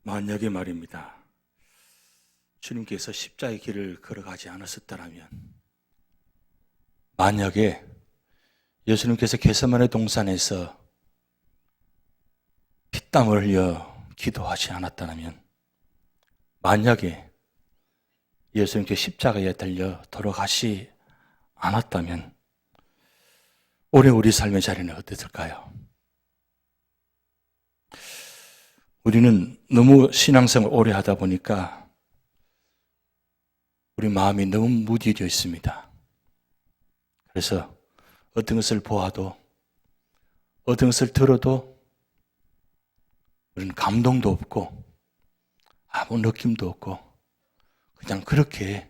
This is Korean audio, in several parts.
만약에 말입니다. 주님께서 십자가의 길을 걸어가지 않았었다면, 만약에 예수님께서 겟세마네 동산에서 피땀을 흘려 기도하지 않았다면, 만약에 예수님께 십자가에 달려 돌아가시 않았다면 오늘 우리 삶의 자리는 어땠을까요? 우리는 너무 신앙생활 오래 하다 보니까 우리 마음이 너무 무뎌져 있습니다. 그래서 어떤 것을 보아도, 어떤 것을 들어도 우리는 감동도 없고 아무 느낌도 없고 그냥 그렇게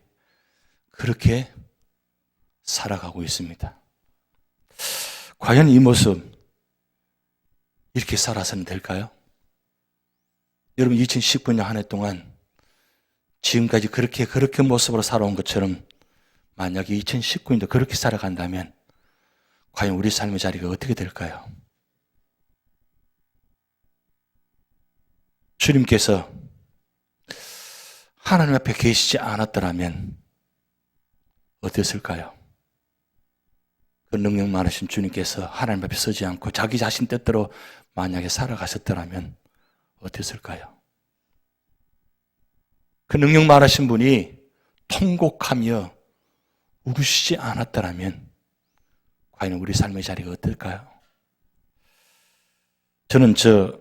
살아가고 있습니다. 과연 이 모습 이렇게 살아서는 될까요? 여러분 2019년 한 해 동안 지금까지 그렇게 모습으로 살아온 것처럼 만약에 2019년도 그렇게 살아간다면 과연 우리 삶의 자리가 어떻게 될까요? 주님께서 하나님 앞에 계시지 않았더라면 어땠을까요? 그 능력 많으신 주님께서 하나님 앞에 서지 않고 자기 자신 뜻대로 만약에 살아가셨더라면 어땠을까요? 그 능력 많으신 분이 통곡하며 우시지 않았더라면 과연 우리 삶의 자리가 어떨까요? 저는 저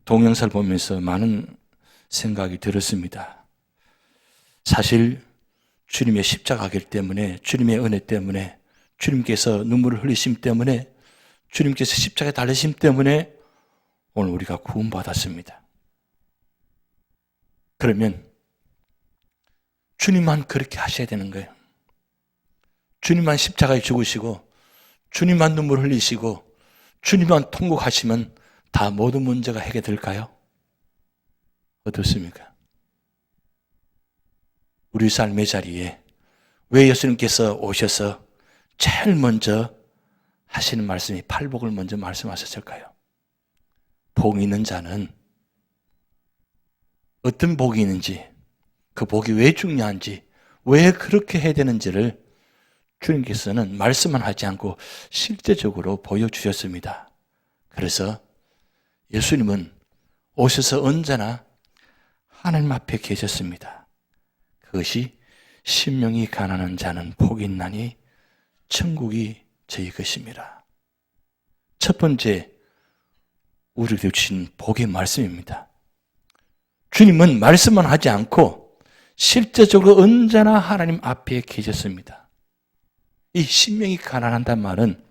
동영상을 보면서 많은 생각이 들었습니다. 사실 주님의 십자가길 때문에, 주님의 은혜 때문에, 주님께서 눈물을 흘리심 때문에, 주님께서 십자가에 달리심 때문에 오늘 우리가 구원받았습니다. 그러면 주님만 그렇게 하셔야 되는 거예요. 주님만 십자가에 죽으시고 주님만 눈물 흘리시고 주님만 통곡하시면 다 모든 문제가 해결될까요? 어떻습니까? 우리 삶의 자리에 왜 예수님께서 오셔서 제일 먼저 하시는 말씀이 팔복을 먼저 말씀하셨을까요? 복이 있는 자는 어떤 복이 있는지, 그 복이 왜 중요한지, 왜 그렇게 해야 되는지를 주님께서는 말씀만 하지 않고 실제적으로 보여주셨습니다. 그래서 예수님은 오셔서 언제나 하나님 앞에 계셨습니다. 그것이 심령이 가난한 자는 복이 있나니 천국이 저희 것입니다. 첫 번째 우리에게 주신 복의 말씀입니다. 주님은 말씀만 하지 않고 실제적으로 언제나 하나님 앞에 계셨습니다. 이 심령이 가난한다는 말은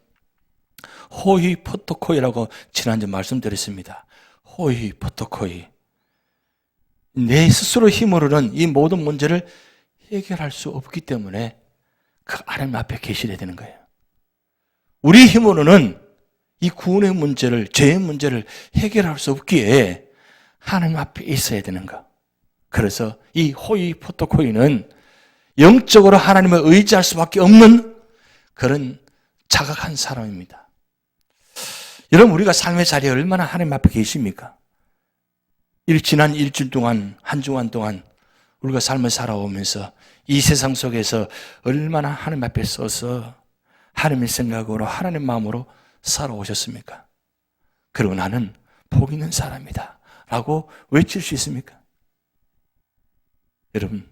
호이 포토코이라고 지난주에 말씀드렸습니다. 호이 포토코이. 내 스스로 힘으로는 이 모든 문제를 해결할 수 없기 때문에 그 하나님 앞에 계시게 되는 거예요. 우리 힘으로는 이 구원의 문제를, 죄의 문제를 해결할 수 없기에 하나님 앞에 있어야 되는 거. 그래서 이 호이 포토코이는 영적으로 하나님을 의지할 수밖에 없는 그런 자각한 사람입니다. 여러분, 우리가 삶의 자리에 얼마나 하나님 앞에 계십니까? 지난 일주일 동안, 한 주간 동안 우리가 삶을 살아오면서 이 세상 속에서 얼마나 하나님 앞에 서서 하나님의 생각으로, 하나님의 마음으로 살아오셨습니까? 그리고 나는 복 있는 사람이다 라고 외칠 수 있습니까? 여러분,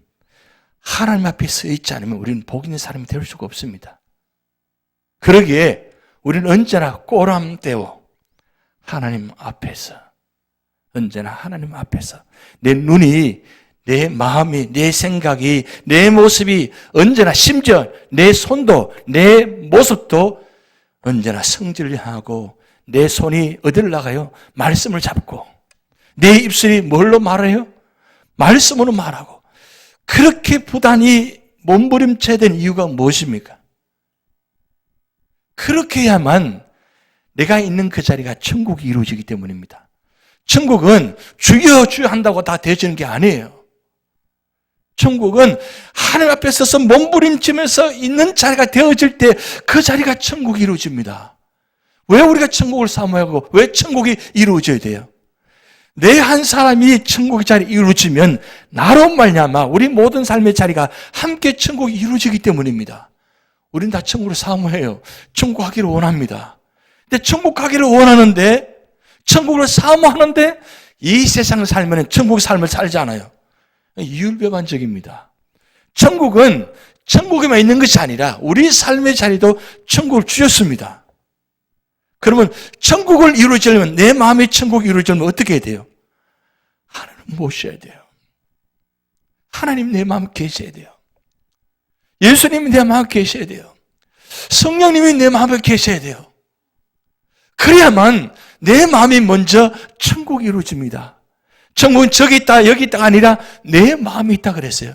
하나님 앞에 서 있지 않으면 우리는 복 있는 사람이 될 수가 없습니다. 그러기에 우리는 언제나 꼬람대고 하나님 앞에서, 언제나 하나님 앞에서 내 눈이 내 마음이, 내 생각이, 내 모습이 언제나, 심지어 내 손도, 내 모습도 언제나 성질을 향하고, 내 손이 어디를 나가요? 말씀을 잡고, 내 입술이 뭘로 말해요? 말씀으로 말하고. 그렇게 부단히 몸부림쳐야 되는 이유가 무엇입니까? 그렇게 해야만 내가 있는 그 자리가 천국이 이루어지기 때문입니다. 천국은 주여 주여 한다고 다 되어지는 게 아니에요. 천국은 하나님 앞에 서서 몸부림치면서 있는 자리가 되어질 때 그 자리가 천국이 이루어집니다. 왜 우리가 천국을 사모하고 왜 천국이 이루어져야 돼요? 내 한 사람이 천국의 자리 이루어지면 나로 말미암아 우리 모든 삶의 자리가 함께 천국이 이루어지기 때문입니다. 우린 다 천국을 사모해요. 천국 가기를 원합니다. 근데 천국 가기를 원하는데, 천국을 사모하는데 이 세상을 살면 천국의 삶을 살지 않아요. 이율배반적입니다. 천국은 천국에만 있는 것이 아니라 우리 삶의 자리도 천국을 주셨습니다. 그러면 천국을 이루어지려면, 내 마음의 천국이 이루어지려면 어떻게 해야 돼요? 하나님 모셔야 돼요. 하나님 내 마음에 계셔야 돼요. 예수님이 내 마음에 계셔야 돼요. 성령님이 내 마음에 계셔야 돼요. 그래야만 내 마음이 먼저 천국이 이루어집니다. 천국은 저기 있다 여기 있다가 아니라 내 마음이 있다 그랬어요.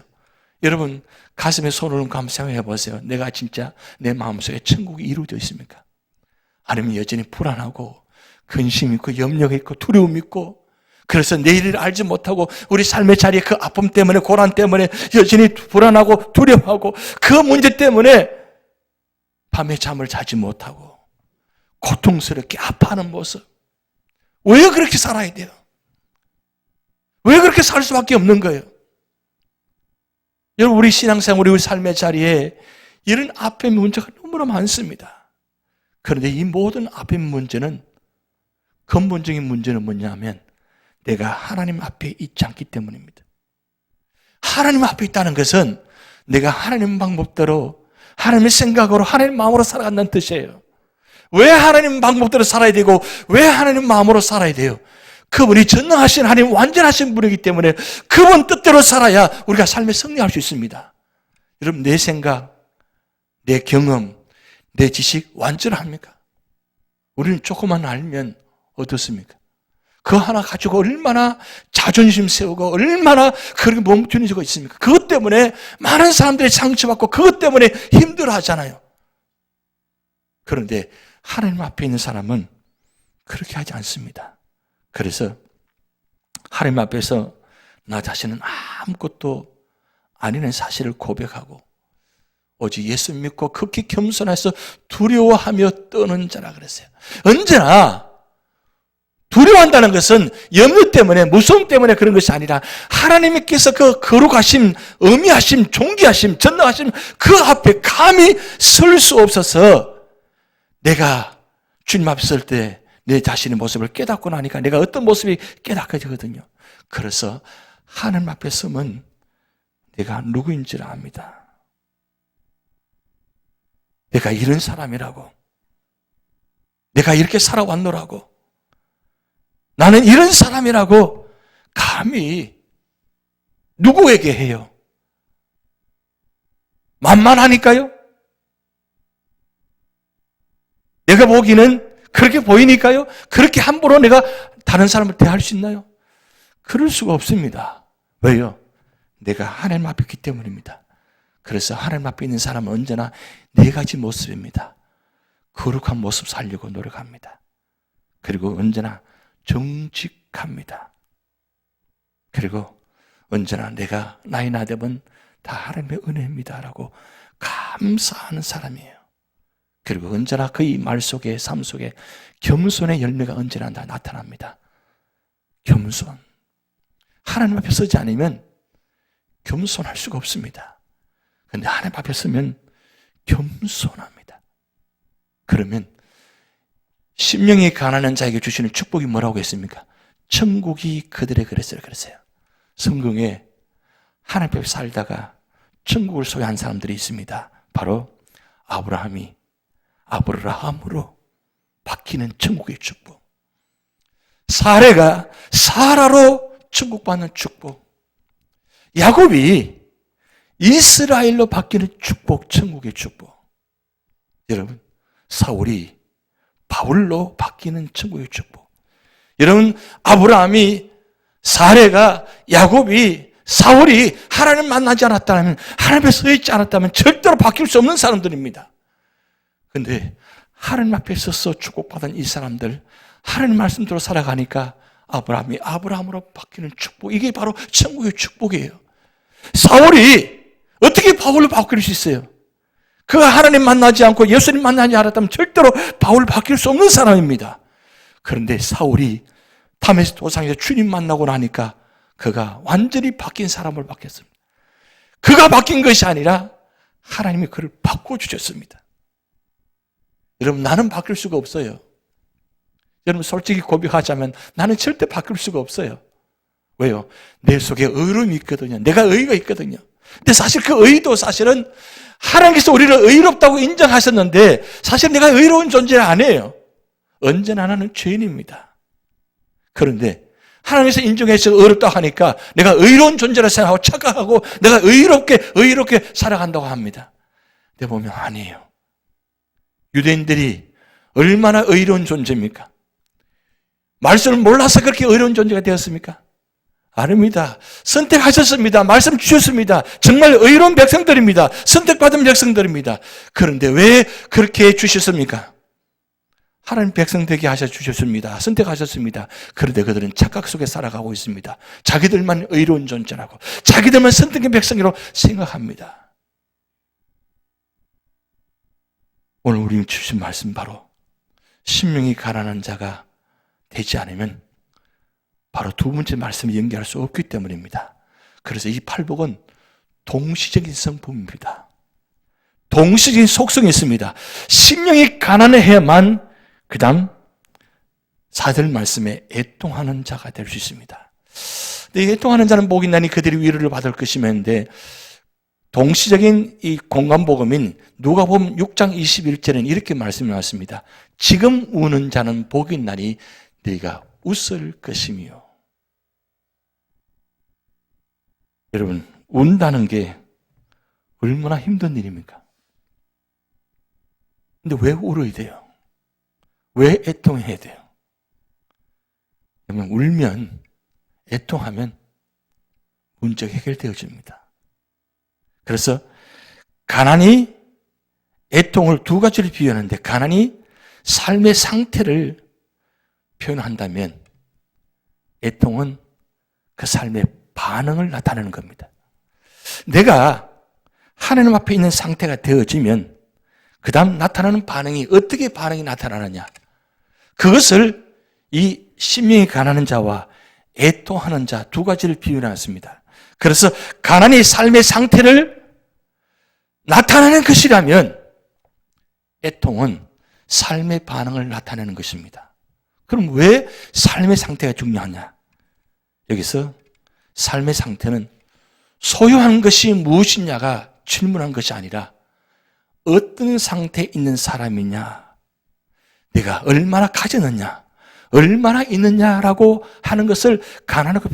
여러분 가슴에 손을 얹고 한번 생각해 보세요. 내가 진짜 내 마음속에 천국이 이루어져 있습니까? 아니면 여전히 불안하고 근심 있고 염려가 있고 두려움 있고, 그래서 내일을 알지 못하고 우리 삶의 자리에 그 아픔 때문에, 고난 때문에 여전히 불안하고 두려워하고 그 문제 때문에 밤에 잠을 자지 못하고 고통스럽게 아파하는 모습. 왜 그렇게 살아야 돼요? 왜 그렇게 살 수밖에 없는 거예요? 여러분, 우리 신앙생활, 우리 삶의 자리에 이런 아픔의 문제가 너무나 많습니다. 그런데 이 모든 아픔의 문제는, 근본적인 문제는 뭐냐면 내가 하나님 앞에 있지 않기 때문입니다. 하나님 앞에 있다는 것은 내가 하나님 방법대로, 하나님의 생각으로, 하나님 마음으로 살아간다는 뜻이에요. 왜 하나님 방법대로 살아야 되고 왜 하나님 마음으로 살아야 돼요? 그분이 전능하신 하나님, 완전하신 분이기 때문에 그분 뜻대로 살아야 우리가 삶에 승리할 수 있습니다. 여러분, 내 생각, 내 경험, 내 지식 완전합니까? 우리는 조금만 알면 어떻습니까? 그 하나 가지고 얼마나 자존심 세우고 얼마나 그렇게 멈추는 있습니까? 그것 때문에 많은 사람들이 상처받고 그것 때문에 힘들어하잖아요. 그런데 하나님 앞에 있는 사람은 그렇게 하지 않습니다. 그래서 하나님 앞에서 나 자신은 아무것도 아니라는 사실을 고백하고 오직 예수 믿고 극히 겸손해서 두려워하며 떠는 자라 그랬어요. 언제나 두려워한다는 것은 염려 때문에, 무서움 때문에 그런 것이 아니라 하나님께서 그 거룩하심, 엄미하심, 존귀하심, 전능하심 그 앞에 감히 설 수 없어서 내가 주님 앞에 설 때 내 자신의 모습을 깨닫고 나니까 내가 어떤 모습이 깨닫혀지거든요. 그래서 하나님 앞에 서면 내가 누구인지를 압니다. 내가 이런 사람이라고, 내가 이렇게 살아왔노라고, 나는 이런 사람이라고 감히 누구에게 해요? 만만하니까요? 내가 보기는 그렇게 보이니까요? 그렇게 함부로 내가 다른 사람을 대할 수 있나요? 그럴 수가 없습니다. 왜요? 내가 하나님 앞에 있기 때문입니다. 그래서 하나님 앞에 있는 사람은 언제나 네 가지 모습입니다. 거룩한 모습 살려고 노력합니다. 그리고 언제나 정직합니다. 그리고 언제나 내가 나이 나되면 다 하나님의 은혜입니다라고 감사하는 사람이에요. 그리고 언제나 그의 말 속에, 삶 속에 겸손의 열매가 언제나 다 나타납니다. 겸손. 하나님 앞에 서지 않으면 겸손할 수가 없습니다. 그런데 하나님 앞에 서면 겸손합니다. 그러면 심령이 가난한 자에게 주시는 축복이 뭐라고 했습니까? 천국이 그들의 그랬어요. 성경에 하나님 앞에 살다가 천국을 소유한 사람들이 있습니다. 바로 아브라함으로 바뀌는 천국의 축복. 사라가 사라로 천국 받는 축복. 야곱이 이스라엘로 바뀌는 축복, 천국의 축복. 여러분, 사울이 바울로 바뀌는 천국의 축복. 여러분, 아브라함이, 사레가, 야곱이, 사울이 하나님 만나지 않았다면, 하나님에 서 있지 않았다면 절대로 바뀔 수 없는 사람들입니다. 그런데 하나님 앞에 서서 축복받은 이 사람들, 하나님 말씀대로 살아가니까 아브라함이 아브라함으로 바뀌는 축복. 이게 바로 천국의 축복이에요. 사울이 어떻게 바울로 바뀔 수 있어요? 그가 하나님 만나지 않고 예수님 만나지 않았다면 절대로 바울 바뀔 수 없는 사람입니다. 그런데 사울이 다메섹 도상에서 주님 만나고 나니까 그가 완전히 바뀐 사람으로 바뀌었습니다. 그가 바뀐 것이 아니라 하나님이 그를 바꿔주셨습니다. 여러분, 나는 바뀔 수가 없어요. 여러분, 솔직히 고백하자면 나는 절대 바뀔 수가 없어요. 왜요? 내 속에 의로움이 있거든요. 내가 의가 있거든요. 근데 사실 그 의도 사실은 하나님께서 우리를 의롭다고 인정하셨는데 사실 내가 의로운 존재는 아니에요. 언제나 나는 죄인입니다. 그런데 하나님께서 인정해서 의롭다고 하니까 내가 의로운 존재라 생각하고 착각하고 내가 의롭게 살아간다고 합니다. 근데 보면 아니에요. 유대인들이 얼마나 의로운 존재입니까? 말씀을 몰라서 그렇게 의로운 존재가 되었습니까? 아닙니다. 선택하셨습니다. 말씀 주셨습니다. 정말 의로운 백성들입니다. 선택받은 백성들입니다. 그런데 왜 그렇게 주셨습니까? 하나님 백성 되게 하셔 주셨습니다. 선택하셨습니다. 그런데 그들은 착각 속에 살아가고 있습니다. 자기들만 의로운 존재라고, 자기들만 선택된 백성이라고 생각합니다. 오늘 우리 주신 말씀 바로 심령이 가난한 자가 되지 않으면 바로 두 번째 말씀을 연결할 수 없기 때문입니다. 그래서 이 팔복은 동시적인 성품입니다. 동시적인 속성이 있습니다. 심령이 가난해야만 그 다음 4절 말씀에 애통하는 자가 될 수 있습니다. 근데 애통하는 자는 복이 나니 그들이 위로를 받을 것이면데 동시적인 이 공간복음인 누가복음 6장 21절에는 이렇게 말씀이 나왔습니다. 지금 우는 자는 복이 나니 네가 웃을 것이며. 여러분, 운다는 게 얼마나 힘든 일입니까? 근데 왜 울어야 돼요? 왜 애통해야 돼요? 그러면 울면, 애통하면 문제가 해결되어집니다. 그래서 가난이 애통을 두 가지를 비유하는데, 가난이 삶의 상태를 표현한다면 애통은 그 삶의 반응을 나타내는 겁니다. 내가 하나님 앞에 있는 상태가 되어지면 그 다음 나타나는 반응이 어떻게 반응이 나타나느냐, 그것을 이 심령이 가난한 자와 애통하는 자 두 가지를 비유해놨습니다. 그래서 가난이 삶의 상태를 나타내는 것이라면 애통은 삶의 반응을 나타내는 것입니다. 그럼 왜 삶의 상태가 중요하냐? 여기서 삶의 상태는 소유한 것이 무엇이냐가 질문한 것이 아니라 어떤 상태에 있는 사람이냐, 내가 얼마나 가졌느냐, 얼마나 있느냐라고 하는 것을 가난하고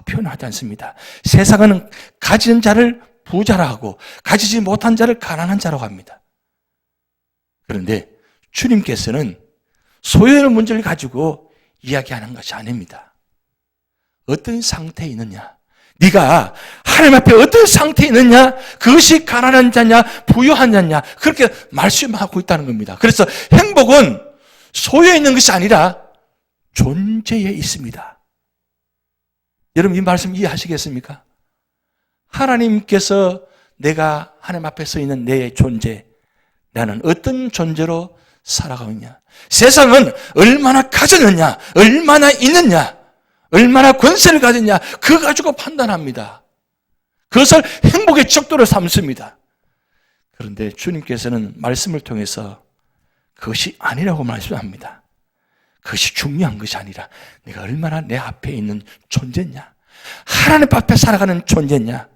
표현하지 않습니다. 세상은 가진 자를 부자라 하고 가지지 못한 자를 가난한 자라고 합니다. 그런데 주님께서는 소유의 문제를 가지고 이야기하는 것이 아닙니다. 어떤 상태에 있느냐, 네가 하나님 앞에 어떤 상태에 있느냐, 그것이 가난한 자냐 부유한 자냐, 그렇게 말씀하고 있다는 겁니다. 그래서 행복은 소유에 있는 것이 아니라 존재에 있습니다. 여러분, 이 말씀 이해하시겠습니까? 하나님께서 내가 하나님 앞에 서 있는 내 존재, 나는 어떤 존재로 살아가고 있냐, 세상은 얼마나 가졌느냐, 얼마나 있느냐, 얼마나 권세를 가졌냐, 그거 가지고 판단합니다. 그것을 행복의 척도로 삼습니다. 그런데 주님께서는 말씀을 통해서 그것이 아니라고 말씀합니다. 그것이 중요한 것이 아니라 내가 얼마나 내 앞에 있는 존재냐, 하나님 앞에 살아가는 존재냐,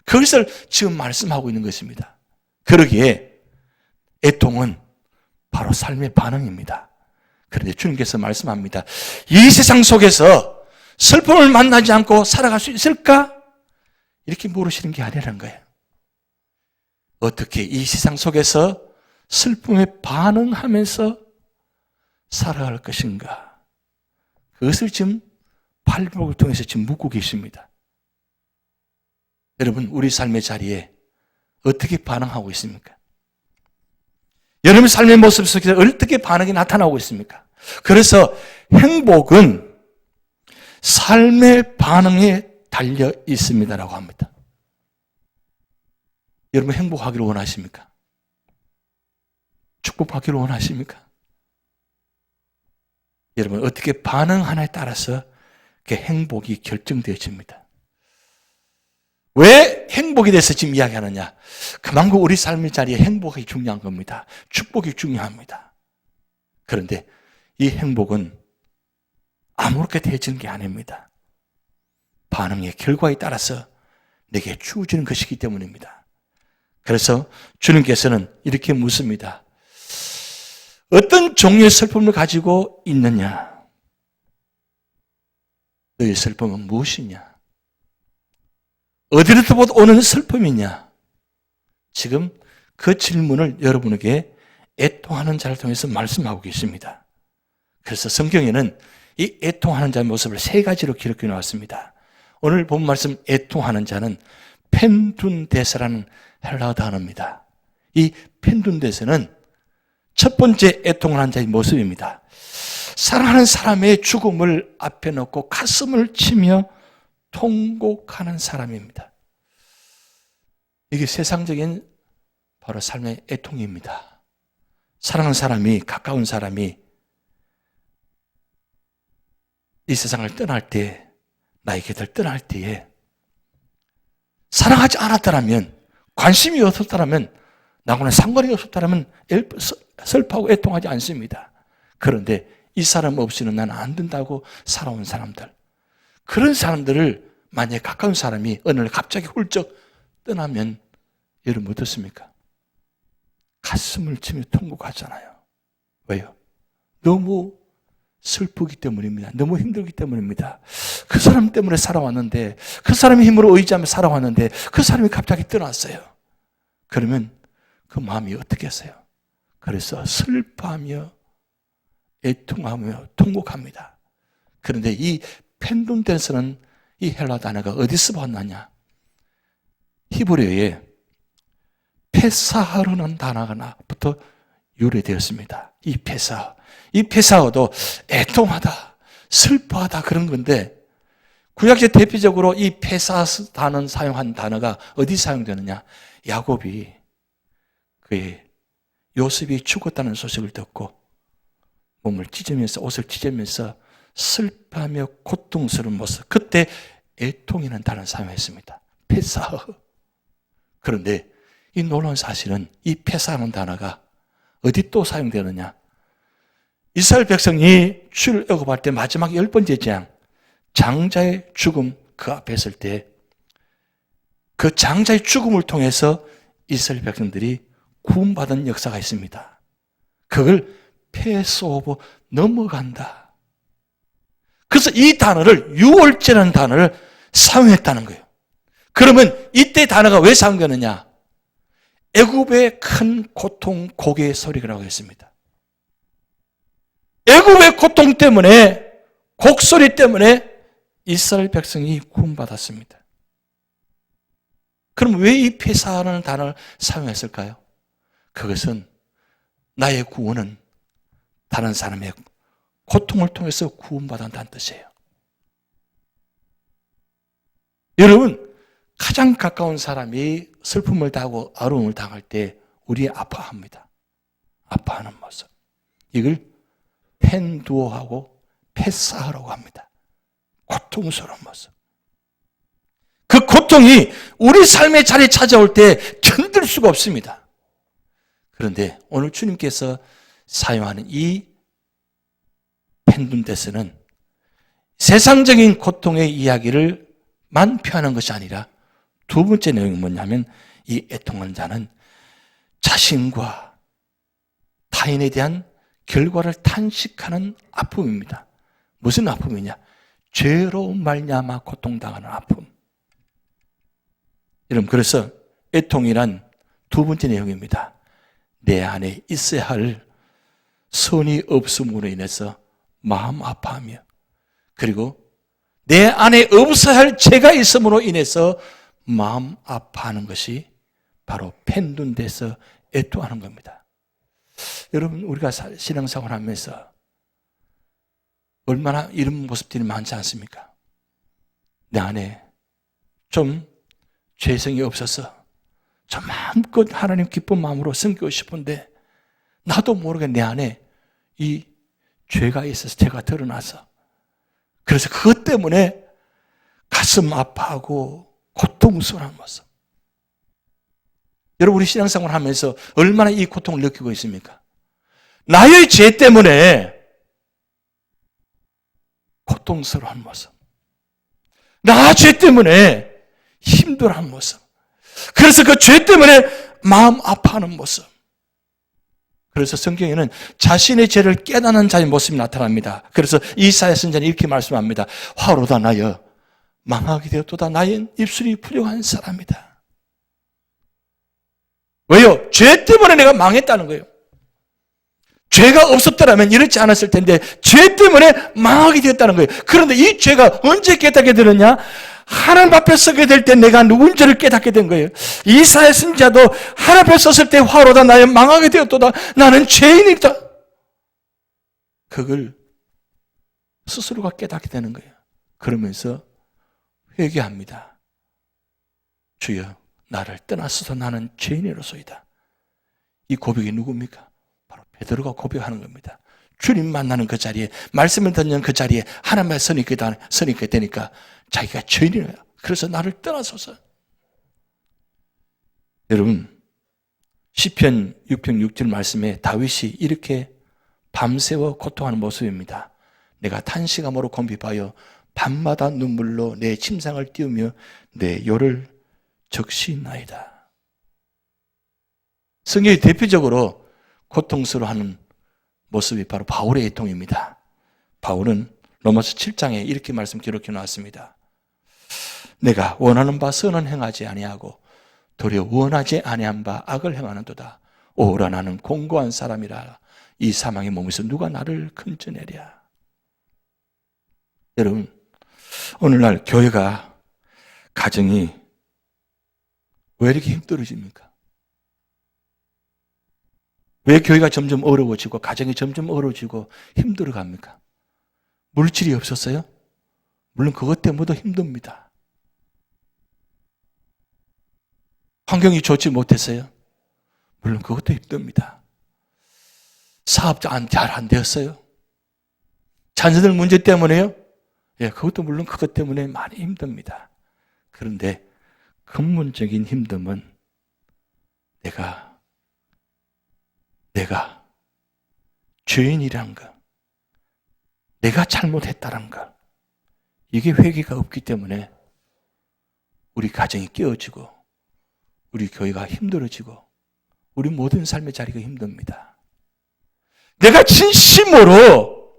그것을 지금 말씀하고 있는 것입니다. 그러기에 애통은 바로 삶의 반응입니다. 그런데 주님께서 말씀합니다. 이 세상 속에서 슬픔을 만나지 않고 살아갈 수 있을까? 이렇게 물으시는 게 아니라는 거예요. 어떻게 이 세상 속에서 슬픔에 반응하면서 살아갈 것인가? 그것을 지금 팔복을 통해서 지금 묻고 계십니다. 여러분, 우리 삶의 자리에 어떻게 반응하고 있습니까? 여러분 삶의 모습 속에서 어떻게 반응이 나타나고 있습니까? 그래서 행복은 삶의 반응에 달려 있습니다라고 합니다. 여러분 행복하기를 원하십니까? 축복받기를 원하십니까? 여러분 어떻게 반응하냐에 따라서 그 행복이 결정되어집니다. 왜 행복에 대해서 지금 이야기하느냐? 그만큼 우리 삶의 자리에 행복이 중요한 겁니다. 축복이 중요합니다. 그런데 이 행복은 아무렇게 되어지는 게 아닙니다. 반응의 결과에 따라서 내게 주어지는 것이기 때문입니다. 그래서 주님께서는 이렇게 묻습니다. 어떤 종류의 슬픔을 가지고 있느냐? 너의 슬픔은 무엇이냐? 어디로부터 오는 슬픔이냐? 지금 그 질문을 여러분에게 애통하는 자를 통해서 말씀하고 계십니다. 그래서 성경에는 이 애통하는 자의 모습을 세 가지로 기록해 놓았습니다. 오늘 본 말씀 애통하는 자는 펜둔데스라는 헬라어 단어입니다. 이 펜둔데스는 첫 번째 애통을 한 자의 모습입니다. 사랑하는 사람의 죽음을 앞에 놓고 가슴을 치며 통곡하는 사람입니다. 이게 세상적인 바로 삶의 애통입니다. 사랑하는 사람이, 가까운 사람이 이 세상을 떠날 때, 나의 곁을 떠날 때에 사랑하지 않았더라면, 관심이 없었더라면, 나하고는 상관이 없었더라면 슬퍼하고 애통하지 않습니다. 그런데 이 사람 없이는 나는 안 된다고 살아온 사람들, 그런 사람들을 만약에 가까운 사람이 어느 날 갑자기 훌쩍 떠나면 여러분 어떻습니까? 가슴을 치며 통곡하잖아요. 왜요? 너무 슬프기 때문입니다. 너무 힘들기 때문입니다. 그 사람 때문에 살아왔는데, 그 사람의 힘으로 의지하며 살아왔는데 그 사람이 갑자기 떠났어요. 그러면 그 마음이 어떻게 했어요? 그래서 슬퍼하며 애통하며 통곡합니다. 그런데 이 펜둔데스는 이 헬라 단어가 어디서 왔느냐? 히브리어에 페사하라는 단어가부터 유래되었습니다. 이 페사어도 애통하다, 슬퍼하다 그런 건데, 구약시대 대표적으로 이 페사 단어 사용한 단어가 어디 사용되느냐? 야곱이 그의 요셉이 죽었다는 소식을 듣고 몸을 찢으면서, 옷을 찢으면서 슬퍼하며 고통스러운 모습, 그때 애통이라는 단어를 사용했습니다. 페사어. 그런데 이 놀라운 사실은 이 페사라는 단어가 어디 또 사용되느냐? 이스라엘 백성이 출애굽할 때 마지막 10번째 재앙, 장자의 죽음 그 앞에 있을 때 그 장자의 죽음을 통해서 이스라엘 백성들이 구원받은 역사가 있습니다. 그걸 패스오버 넘어간다. 그래서 이 단어를 유월제라는 단어를 사용했다는 거예요. 그러면 이때 단어가 왜 사용되느냐? 애굽의 큰 고통, 고개의 소리라고 했습니다. 애굽의 고통 때문에, 곡소리 때문에 이스라엘 백성이 구원받았습니다. 그럼 왜 이 페사라는 단어를 사용했을까요? 그것은 나의 구원은 다른 사람의 고통을 통해서 구원받았다는 뜻이에요. 여러분, 가장 가까운 사람이 슬픔을 당하고 어려움을 당할 때 우리 아파합니다. 아파하는 모습. 이걸 펜두어하고 페사하라고 합니다. 고통스러운 모습. 그 고통이 우리 삶의 자리에 찾아올 때 견딜 수가 없습니다. 그런데 오늘 주님께서 사용하는 이 펜둔데스는 세상적인 고통의 이야기를만 표현한 것이 아니라 두 번째 내용이 뭐냐면 이 애통하는 자는 자신과 타인에 대한 결과를 탄식하는 아픔입니다. 무슨 아픔이냐? 죄로 말미암아 고통당하는 아픔. 여러분, 그래서 애통이란 두 번째 내용입니다. 내 안에 있어야 할 선이 없음으로 인해서 마음 아파하며, 그리고 내 안에 없어야 할 죄가 있음으로 인해서 마음 아파하는 것이 바로 편둔돼서 애통하는 겁니다. 여러분, 우리가 신앙생활 하면서 얼마나 이런 모습들이 많지 않습니까? 내 안에 좀 죄성이 없어서 저 마음껏 하나님 기쁜 마음으로 섬기고 싶은데 나도 모르게 내 안에 이 죄가 있어서 죄가 드러나서, 그래서 그것 때문에 가슴 아파하고 고통스러운 모습. 여러분, 우리 신앙생활 하면서 얼마나 이 고통을 느끼고 있습니까? 나의 죄 때문에 고통스러운 모습, 나 죄 때문에 힘들어하는 모습, 그래서 그 죄 때문에 마음 아파하는 모습. 그래서 성경에는 자신의 죄를 깨닫는 자의 모습이 나타납니다. 그래서 이사야 선지자는 이렇게 말씀합니다. 화로다 나여 망하게 되었도다. 나의 입술이 불효한 사람이다. 왜요? 죄 때문에 내가 망했다는 거예요. 죄가 없었더라면 이렇지 않았을 텐데 죄 때문에 망하게 되었다는 거예요. 그런데 이 죄가 언제 깨닫게 되느냐? 하나님 앞에 서게 될 때 내가 누군지를 깨닫게 된 거예요. 이사야 선지자도 하나님 앞에 섰을 때 화로다 나의 망하게 되었도다. 나는 죄인이다. 그걸 스스로가 깨닫게 되는 거예요. 그러면서 회개합니다. 주여, 나를 떠나서서 나는 죄인으로소이다. 이 고백이 누굽니까? 바로 베드로가 고백하는 겁니다. 주님 만나는 그 자리에, 말씀을 듣는 그 자리에 하나님의 선이 되니까 자기가 죄인이에요. 그래서 나를 떠나소서. 여러분, 시편 6편 6절 말씀에 다윗이 이렇게 밤새워 고통하는 모습입니다. 내가 탄식함으로 곤비하여 밤마다 눈물로 내 침상을 띄우며 내 요를 적시나이다. 성경이 대표적으로 고통스러워하는 모습이 바로 바울의 애통입니다. 바울은 로마서 7장에 이렇게 말씀 기록해 놓았습니다. 내가 원하는 바 선은 행하지 아니하고 도리어 원하지 아니한 바 악을 행하는도다. 오라 나는 공고한 사람이라. 이 사망의 몸에서 누가 나를 건져내랴. 여러분, 오늘날 교회가, 가정이 왜 이렇게 힘들어집니까? 왜 교회가 점점 어려워지고 가정이 점점 어려워지고 힘들어갑니까? 물질이 없었어요? 물론 그것 때문에도 힘듭니다. 환경이 좋지 못했어요? 물론 그것도 힘듭니다. 사업자 잘 안 되었어요? 자녀들 문제 때문에요? 예, 그것도 물론 그것 때문에 많이 힘듭니다. 그런데 근본적인 힘듦은 내가 죄인이란 것, 내가 잘못했다는 것, 이게 회개가 없기 때문에 우리 가정이 깨어지고 우리 교회가 힘들어지고 우리 모든 삶의 자리가 힘듭니다. 내가 진심으로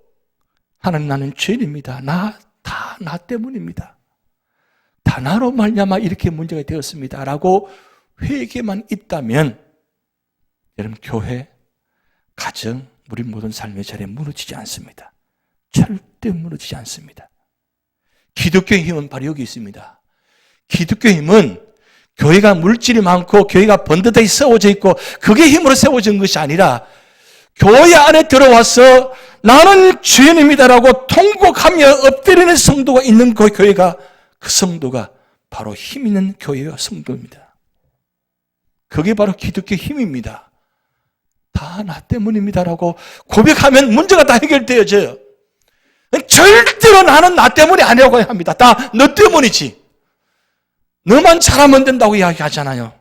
하나님, 나는 죄인입니다. 나 때문입니다. 다 나로 말미암아 이렇게 문제가 되었습니다. 라고 회개만 있다면 여러분, 교회, 가정, 우리 모든 삶의 자리에 무너지지 않습니다. 절대 무너지지 않습니다. 기독교의 힘은 바로 여기 있습니다. 기독교의 힘은 교회가 물질이 많고 교회가 번듯하게 세워져 있고 그게 힘으로 세워진 것이 아니라 교회 안에 들어와서 나는 죄인입니다라고 통곡하며 엎드리는 성도가 있는 그 교회가, 그 성도가 바로 힘 있는 교회와 성도입니다. 그게 바로 기독교의 힘입니다. 다 나 때문입니다라고 고백하면 문제가 다 해결되어져요. 절대로 나는 나 때문이 아니라고 합니다. 다 너 때문이지. 너만 잘하면 된다고 이야기하잖아요.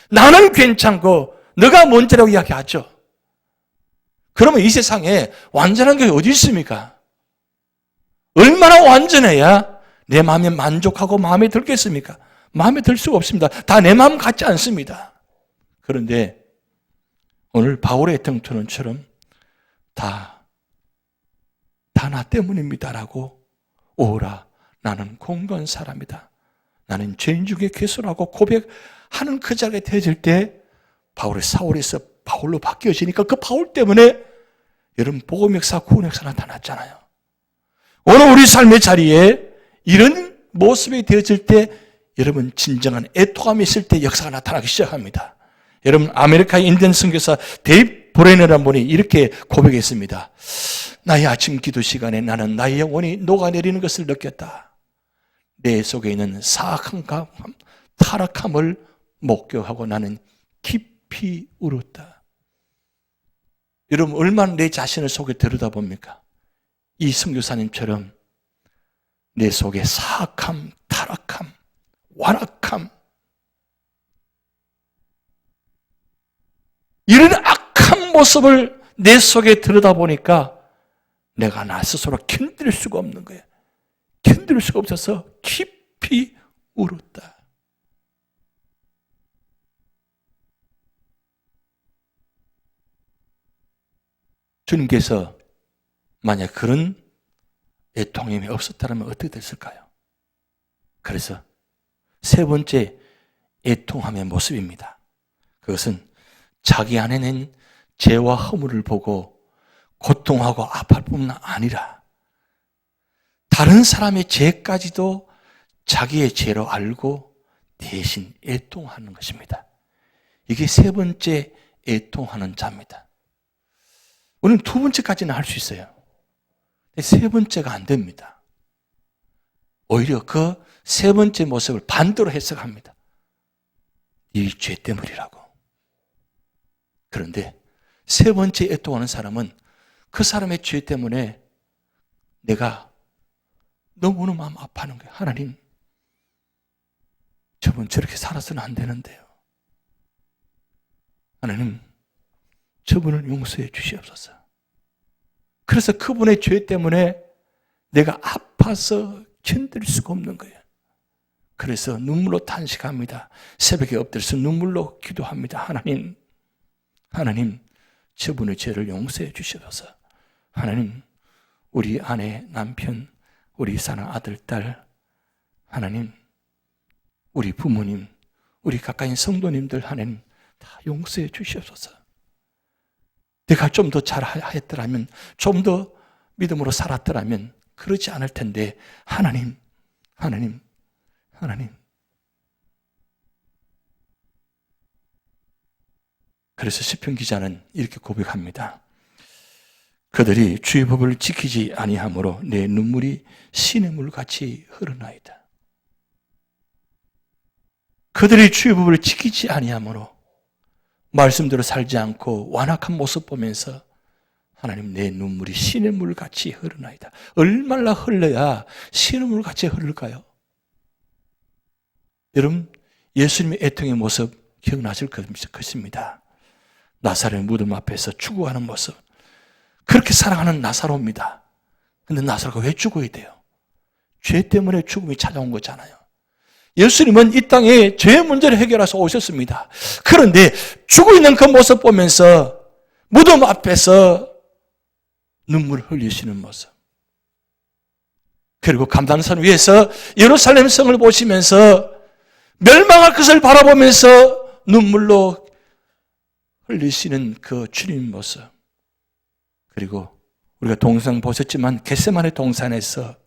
나는 괜찮고 너가 문제라고 이야기하죠. 그러면 이 세상에 완전한 게 어디 있습니까? 얼마나 완전해야 내 마음에 만족하고 마음에 들겠습니까? 마음에 들 수가 없습니다. 다 내 마음 같지 않습니다. 그런데 오늘 바울의 애통처럼 다 나 때문입니다라고, 오라 나는 공고한 사람이다. 나는 죄인 중에 괴수라고 고백하는 그 자리에 되어질 때 바울이 사울에서 바울로 바뀌어지니까 그 바울 때문에 여러분 복음 역사, 구원 역사 나타났잖아요. 오늘 우리 삶의 자리에 이런 모습이 되어질 때 여러분 진정한 애통함이 있을 때 역사가 나타나기 시작합니다. 여러분 아메리카의 인디언 선교사 데이브 브레너라는 분이 이렇게 고백했습니다. 나의 아침 기도 시간에 나는 나의 영혼이 녹아내리는 것을 느꼈다. 내 속에 있는 사악함과 타락함을 목격하고 나는 깊이 울었다. 여러분 얼마나 내 자신을 속에 들여다봅니까? 이 선교사님처럼 내 속에 사악함, 타락함, 완악함, 이런 악한 모습을 내 속에 들여다보니까 내가 나 스스로 견딜 수가 없는 거예요. 견딜 수가 없어서 깊이 울었다. 주님께서 만약 그런 애통함이 없었다면 어떻게 됐을까요? 그래서 세 번째 애통함의 모습입니다. 그것은 자기 안에 는 죄와 허물을 보고 고통하고 아파할 뿐만 아니라 다른 사람의 죄까지도 자기의 죄로 알고 대신 애통하는 것입니다. 이게 세 번째 애통하는 자입니다. 우리는 두 번째까지는 할 수 있어요. 세 번째가 안 됩니다. 오히려 그 세 번째 모습을 반대로 해석합니다. 이 죄 때문이라고. 그런데 세 번째 애통하는 사람은 그 사람의 죄 때문에 내가 너무너무 마음 아파하는 거예요. 하나님, 저분 저렇게 살아서는 안 되는데요. 하나님, 저분을 용서해 주시옵소서. 그래서 그분의 죄 때문에 내가 아파서 견딜 수가 없는 거예요. 그래서 눈물로 탄식합니다. 새벽에 엎드려서 눈물로 기도합니다. 하나님, 저분의 죄를 용서해 주시옵소서. 하나님, 우리 아내, 남편, 우리 사랑 아들, 딸, 하나님, 우리 부모님, 우리 가까이 성도님들 하나님 다 용서해 주시옵소서. 내가 좀 더 잘했더라면, 좀 더 믿음으로 살았더라면 그러지 않을 텐데 하나님. 그래서 시편 기자는 이렇게 고백합니다. 그들이 주의 법을 지키지 아니하므로 내 눈물이 시냇물같이 흐르나이다. 그들이 주의 법을 지키지 아니하므로 말씀대로 살지 않고 완악한 모습 보면서 하나님 내 눈물이 시냇물같이 흐르나이다. 얼마나 흘러야 시냇물같이 흐를까요? 여러분 예수님의 애통의 모습 기억나실 것입니다. 나사로의 무덤 앞에서 죽어가는 모습. 그렇게 사랑하는 나사로입니다. 그런데 나사로가 왜 죽어야 돼요? 죄 때문에 죽음이 찾아온 거잖아요. 예수님은 이 땅에 죄의 문제를 해결하셔서 오셨습니다. 그런데 죽어 있는 그 모습 보면서 무덤 앞에서 눈물을 흘리시는 모습. 그리고 감당산 위에서 예루살렘 성을 보시면서 멸망할 것을 바라보면서 눈물로 흘리시는 그 주님 모습. 그리고 우리가 동상 보셨지만 겟세마네 동산에서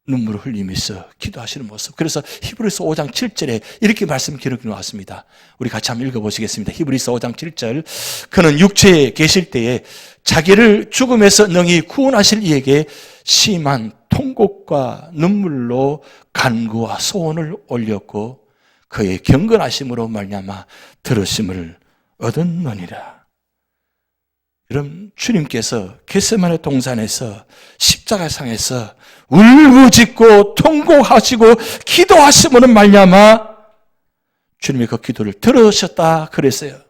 눈물을 흘리면서 기도하시는 모습. 그래서 히브리서 5장 7절에 이렇게 말씀 기록해 놓았습니다. 우리 같이 한번 읽어보시겠습니다. 히브리서 5장 7절. 그는 육체에 계실 때에 자기를 죽음에서 능히 구원하실 이에게 심한 통곡과 눈물로 간구와 소원을 올렸고 그의 경건하심으로 말미암아 들으심을 얻었느니라. 여러분 주님께서 겟세마네 동산에서 십자가상에서 울부짖고 통곡하시고 기도하심으로 말미암아 주님의 그 기도를 들으셨다 그랬어요.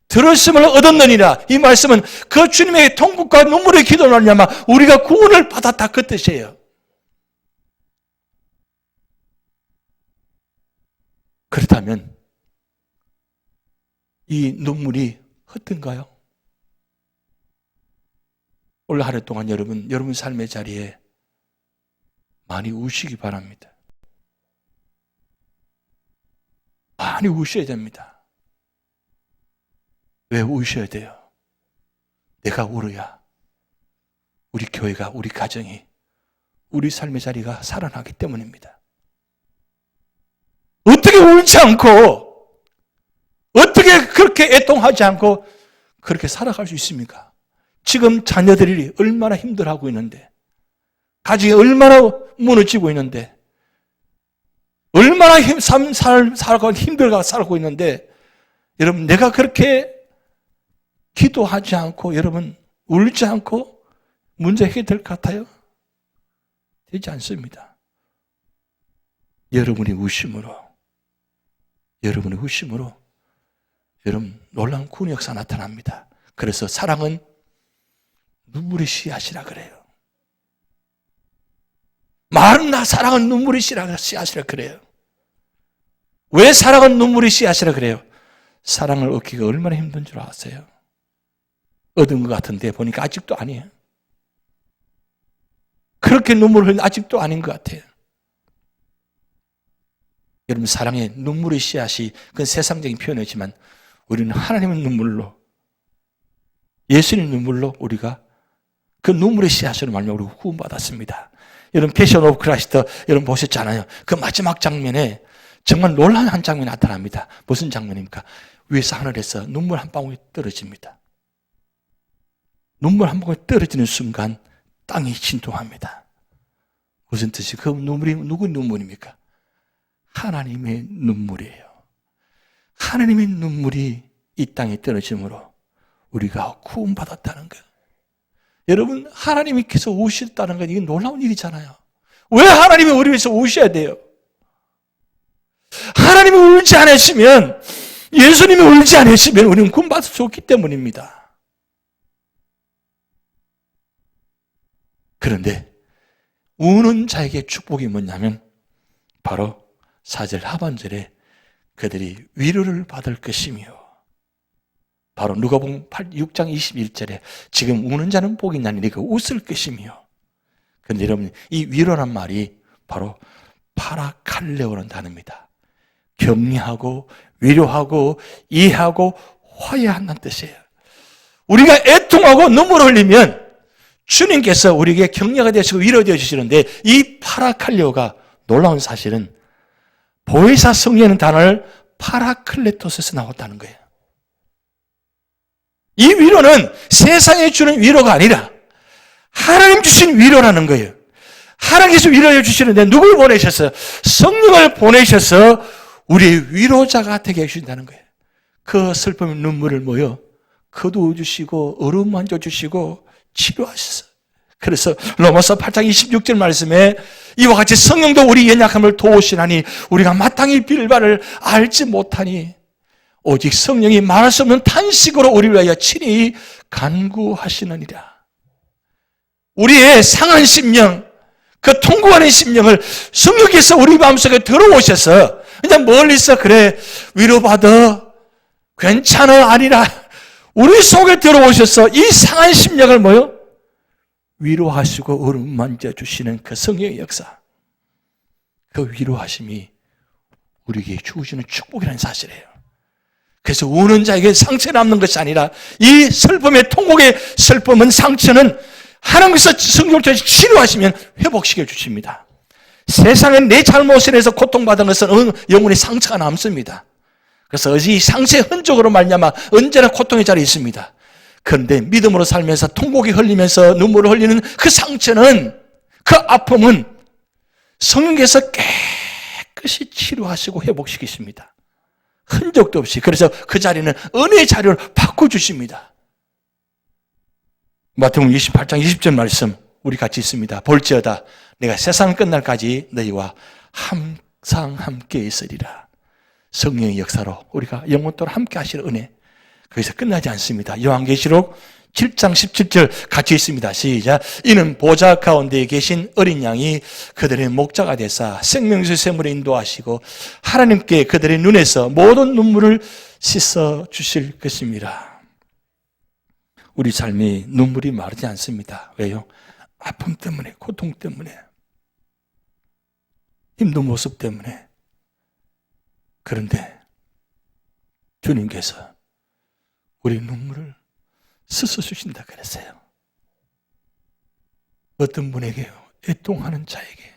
들으심을 얻었느니라. 이 말씀은 그 주님의 통곡과 눈물의 기도로 말미암아 우리가 구원을 받았다 그 뜻이에요. 그렇다면 이 눈물이 어떤가요? 오늘 하루 동안 여러분 삶의 자리에 많이 우시기 바랍니다. 많이 우셔야 됩니다. 왜 우셔야 돼요? 내가 울어야 우리 교회가, 우리 가정이, 우리 삶의 자리가 살아나기 때문입니다. 어떻게 울지 않고, 어떻게 그렇게 애통하지 않고 그렇게 살아갈 수 있습니까? 지금 자녀들이 얼마나 힘들어하고 있는데, 가정이 얼마나 무너지고 있는데, 얼마나 힘들어 살고 있는데, 여러분, 내가 그렇게 기도하지 않고, 여러분, 울지 않고 문제 해결될 것 같아요? 되지 않습니다. 여러분이 우심으로, 여러분, 놀라운 구원 역사 나타납니다. 그래서 사랑은 눈물의 씨앗이라 그래요. 말은 사랑은 눈물의 씨앗이라 그래요. 왜 사랑은 눈물의 씨앗이라 그래요? 사랑을 얻기가 얼마나 힘든 줄 아세요? 얻은 것 같은데 보니까 아직도 아니에요. 그렇게 눈물을 흘리는 아직도 아닌 것 같아요. 여러분, 사랑의 눈물의 씨앗이, 그건 세상적인 표현이지만 우리는 하나님의 눈물로, 예수님의 눈물로 우리가 그 눈물의 씨앗으로 말미암아 우리가 구원받았습니다. 여러분, 패션 오브 크라이스트 여러분 보셨잖아요. 그 마지막 장면에 정말 놀라운 한 장면이 나타납니다. 무슨 장면입니까? 위에서 하늘에서 눈물 한 방울이 떨어집니다. 눈물 한 방울이 떨어지는 순간 땅이 진동합니다. 무슨 뜻이? 그 눈물이 누구 눈물입니까? 하나님의 눈물이에요. 하나님의 눈물이 이 땅에 떨어짐으로 우리가 구원받았다는 거예요. 여러분, 하나님께서 우셨다는 건 이게 놀라운 일이잖아요. 왜 하나님이 우리 위해서 우셔야 돼요? 하나님이 울지 않으시면, 예수님이 울지 않으시면 우리는 구원받을 수 없기 때문입니다. 그런데 우는 자에게 축복이 뭐냐면 바로 4절 하반절에 그들이 위로를 받을 것이며, 바로 누가복음 6장 21절에 지금 우는 자는 복이 나니 네가 웃을 것이며. 그런데 여러분, 이 위로란 말이 바로 파라칼레오라는 단어입니다. 격려하고 위로하고 이해하고 화해한다는 뜻이에요. 우리가 애통하고 눈물을 흘리면 주님께서 우리에게 격려가 되시고 위로되어 주시는데, 이 파라칼레오가 놀라운 사실은 보혜사 성경에는 단어를 파라클레토스에서 나왔다는 거예요. 이 위로는 세상에 주는 위로가 아니라 하나님 주신 위로라는 거예요. 하나님께서 위로해 주시는데 누굴 보내셨어요? 성령을 보내셔서 우리의 위로자가 되게 해주신다는 거예요. 그 슬픔의 눈물을 거두어 주시고 얼음 만져 주시고 치료하셨어요. 그래서 로마서 8장 26절 말씀에 이와 같이 성령도 우리 연약함을 도우시나니 우리가 마땅히 빌 바를 알지 못하니 오직 성령이 말할 수 없는 탄식으로 우리를 위하여 친히 간구하시느니라. 우리의 상한 심령, 그 통곡하는 심령을 성령께서 우리 마음속에 들어오셔서 그냥 멀리서 그래 위로받아 괜찮아 아니라 우리 속에 들어오셔서 이 상한 심령을 위로하시고 어루만져 주시는 그 성령의 역사, 그 위로하심이 우리에게 주어지는 축복이라는 사실이에요. 그래서 우는 자에게 상처 남는 것이 아니라 이 슬픔의 통곡의 슬픔은, 상처는 하나님께서 성령을 통해 치료하시면 회복시켜 주십니다. 세상에 내 잘못을 해서 고통받은 것은 영혼의 상처가 남습니다. 그래서 이 상처의 흔적으로 말미암아 언제나 고통의 자리에 있습니다. 그런데 믿음으로 살면서 통곡이 흘리면서 눈물을 흘리는 그 상처는, 그 아픔은 성령께서 깨끗이 치료하시고 회복시키십니다. 흔적도 없이. 그래서 그 자리는 은혜의 자리로 바꿔주십니다. 마태복음 28장 20절 말씀 우리 같이 있습니다. 볼지어다 내가 세상 끝날까지 너희와 항상 함께 있으리라. 성령의 역사로 우리가 영원토록 함께 하실 은혜, 거기서 끝나지 않습니다. 요한계시록 7장 17절 같이 있습니다. 시작. 이는 보좌 가운데 계신 어린 양이 그들의 목자가 되사 생명수 샘물에 인도하시고 하나님께 그들의 눈에서 모든 눈물을 씻어 주실 것입니다. 우리 삶이 눈물이 마르지 않습니다. 왜요? 아픔 때문에, 고통 때문에, 힘든 모습 때문에. 그런데 주님께서 우리 눈물을 씻어주신다 그랬어요. 어떤 분에게요? 애통하는 자에게.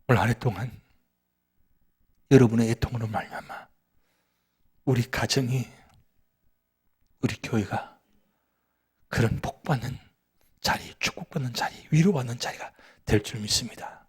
올 한 해 동안 여러분의 애통으로 말미암아 우리 가정이, 우리 교회가 그런 복받는 자리, 축복받는 자리, 위로받는 자리가 될 줄 믿습니다.